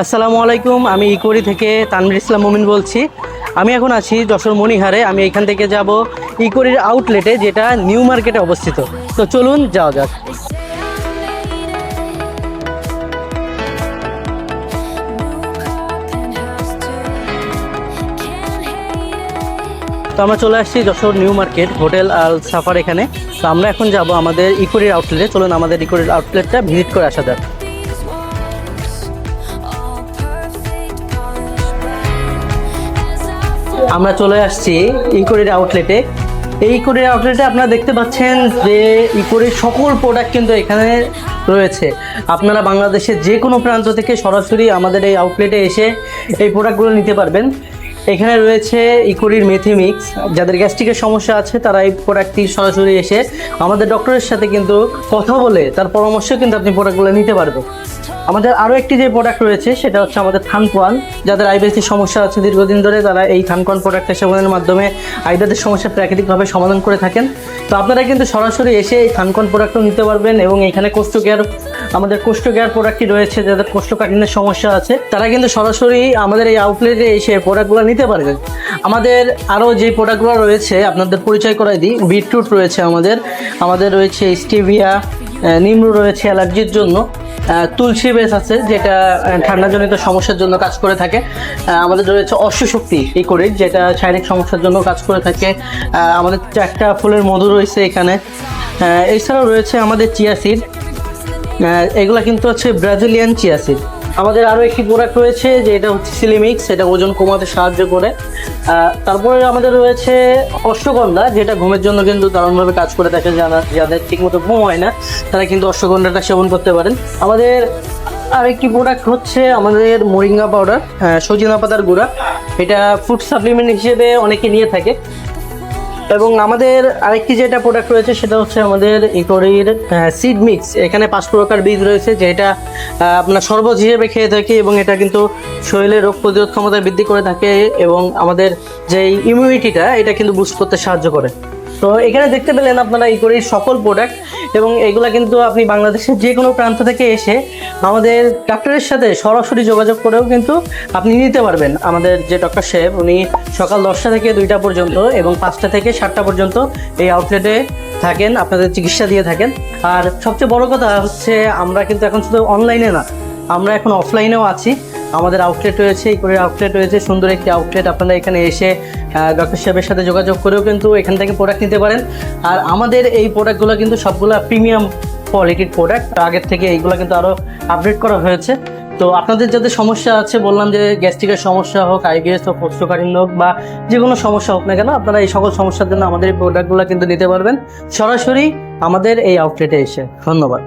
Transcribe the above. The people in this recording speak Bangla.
আসসালামু আলাইকুম। আমি ইকোরি থেকে তানভীর ইসলাম মুমিন বলছি। আমি এখন আছি যশোর মণিহারে। আমি এখান থেকে যাব ইকোরির আউটলেটে, যেটা নিউ মার্কেটে অবস্থিত। তো চলুন যাওয়া যাক। তো আমরা চলে আসছি যশোর নিউ মার্কেট, হোটেল আল সাফার এখানে। তো আমরা এখন যাব আমাদের ইকোরির আউটলেটে। চলুন আমাদের ইকোরির আউটলেটটা ভিজিট করে আসা যাক। আমরা চলে আসছি ইকোরির আউটলেটে। এই ইকোরির আউটলেটে আপনারা দেখতে পাচ্ছেন যে ইকোরির সকল প্রোডাক্ট কিন্তু এখানে রয়েছে। আপনারা বাংলাদেশের যে কোনো প্রান্ত থেকে সরাসরি আমাদের এই আউটলেটে এসে এই প্রোডাক্টগুলো নিতে পারবেন। এখানে রয়েছে ইকোরির মেথি মিক্স। যাদের গ্যাস্ট্রিকের সমস্যা আছে তারা এই প্রোডাক্টটি সরাসরি এসে আমাদের ডক্টরের সাথে কিন্তু কথা বলে তার পরামর্শ কিন্তু আপনি প্রোডাক্টগুলো নিতে পারবেন। আমাদের আরও একটি যে প্রোডাক্ট রয়েছে সেটা হচ্ছে আমাদের থানকোয়ান। যাদের আইবিএসের সমস্যা আছে দীর্ঘদিন ধরে, তারা এই থানকোয়ান প্রোডাক্টের সেবনের মাধ্যমে আইবিএসের সমস্যা প্রাকৃতিকভাবে সমাধান করে থাকেন। তো আপনারা কিন্তু সরাসরি এসে এই থানকোয়ান প্রোডাক্টও নিতে পারবেন। এবং এখানে আমাদের কোষ্ঠ কেয়ার প্রোডাক্টটি রয়েছে। যাদের কোষ্ঠকাঠিন্যের সমস্যা আছে তারা কিন্তু সরাসরি আমাদের এই আউটলেটে এসে প্রোডাক্টগুলো নিতে পারবেন। আমাদের আরও যে প্রোডাক্টগুলো রয়েছে আপনাদের পরিচয় করাই দিই। বিটরুট রয়েছে, আমাদের রয়েছে স্টিভিয়া, নিম্বু রয়েছে অ্যালার্জির জন্য, তুলসী বেস আছে যেটা ঠান্ডাজনিত সমস্যার জন্য কাজ করে থাকে, আমাদের রয়েছে অশ্বশক্তি ইকোরির যেটা শারীরিক সমস্যার জন্য কাজ করে থাকে, আমাদের চারটা ফুলের মধু রয়েছে এখানে। এছাড়াও রয়েছে আমাদের চিয়া সিড, এগুলা কিন্তু হচ্ছে ব্রাজিলিয়ান চিয়া সিড। আমাদের আরও একটি প্রোডাক্ট রয়েছে যে এটা হচ্ছে সিলিমিক্স, এটা ওজন কমাতে সাহায্য করে। তারপরে আমাদের রয়েছে অশ্বগন্ধা, যেটা ঘুমের জন্য কিন্তু দারুণভাবে কাজ করে থাকে। যাদের ঠিকমতো ঘুম হয় না তারা কিন্তু অশ্বগন্ধাটা সেবন করতে পারেন। আমাদের আরেকটি প্রোডাক্ট হচ্ছে আমাদের মোরিঙ্গা পাউডার, সজিনা পাতার গুঁড়া। এটা ফুড সাপ্লিমেন্ট হিসেবে অনেকে নিয়ে থাকে। এবং আমাদের আরেকটি যেটা প্রোডাক্ট রয়েছে সেটা হচ্ছে আমাদের ইকোরির সিড মিক্স। এখানে 5 প্রকার বীজ রয়েছে যেটা আপনার শরবত হিসেবে খেয়ে থাকে এবং এটা কিন্তু শরীরে রোগ প্রতিরোধ ক্ষমতা বৃদ্ধি করে থাকে এবং আমাদের যে ইমিউনিটিটা এটা কিন্তু বুস্ট করতে সাহায্য করে। তো এখানে দেখতে পেলেন আপনারা ইকোরির সকল প্রোডাক্ট, এবং এগুলা কিন্তু আপনি বাংলাদেশের যে কোনো প্রান্ত থেকে এসে আমাদের ডাক্তারের সাথে সরাসরি যোগাযোগ করেও কিন্তু আপনি নিতে পারবেন। আমাদের যে ডক্টর সাহেব উনি সকাল 10টা থেকে 2টা পর্যন্ত এবং 5টা থেকে 7টা পর্যন্ত এই আউটলেটে থাকেন, আপনাদের চিকিৎসা দিয়ে থাকেন। আর সবচেয়ে বড় কথা হচ্ছে আমরা কিন্তু এখন শুধু অনলাইনে না, আমরা এখন অফলাইনেও আছি। আমাদের আউটলেট রয়েছে, ইকোরির আউটলেট রয়েছে, সুন্দর একটি আউটলেট। আপনারা এখানে এসে ডক্টর সাহেবের সাথে যোগাযোগ করেও কিন্তু এখান থেকে প্রোডাক্ট নিতে পারেন। আর আমাদের এই প্রোডাক্টগুলো কিন্তু সবগুলো প্রিমিয়াম কোয়ালিটির প্রোডাক্ট। আগের থেকে এইগুলো কিন্তু আরও আপডেট করা হয়েছে। তো আপনাদের যাদের সমস্যা আছে, বললাম যে গ্যাস্ট্রিকের সমস্যা হোক, আইবিএস হোক, কোষ্ঠকাঠিন্য হোক বা যে কোনো সমস্যা হোক না কেন, আপনারা এই সকল সমস্যার জন্য আমাদের এই প্রোডাক্টগুলো কিন্তু নিতে পারবেন সরাসরি আমাদের এই আউটলেটে এসে। ধন্যবাদ।